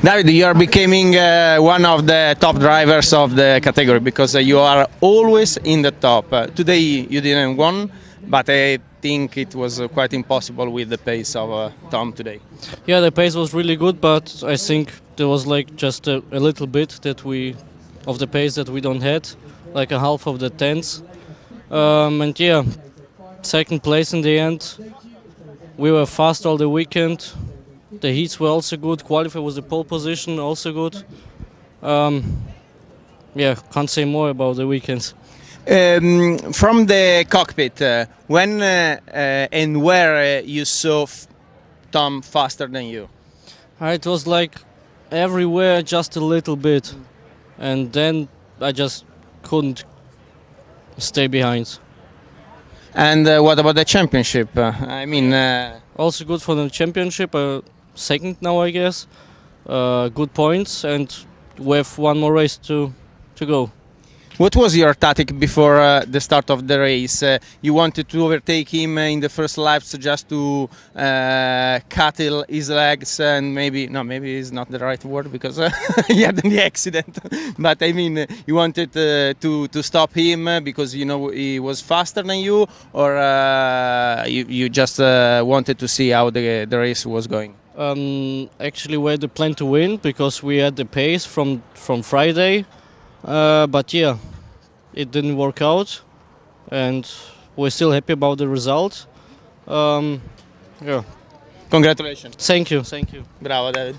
David, you are becoming one of the top drivers of the category because you are always in the top. Today you didn't win, but I think it was quite impossible with the pace of Tom today. Yeah, the pace was really good, but I think there was like just a little bit of the pace that we don't had, like a half of the tenths. And yeah, second place in the end. We were fast all the weekend. The heats were also good. Qualify was the pole position, also good. Yeah, can't say more about the weekends. From the cockpit, when and where you saw Tom faster than you? It was like everywhere, just a little bit, and then I just couldn't stay behind. And what about the championship? Also good for the championship. Second now, I guess. Good points, and we have one more race to go. What was your tactic before the start of the race? You wanted to overtake him in the first laps just to cut his legs, and maybe is not the right word because he had the accident. But I mean, you wanted to stop him because you know he was faster than you, or you just wanted to see how the race was going? Actually, we had the plan to win because we had the pace from Friday. But yeah, it didn't work out, and we're still happy about the result. Yeah. Congratulations. Thank you. Bravo, David.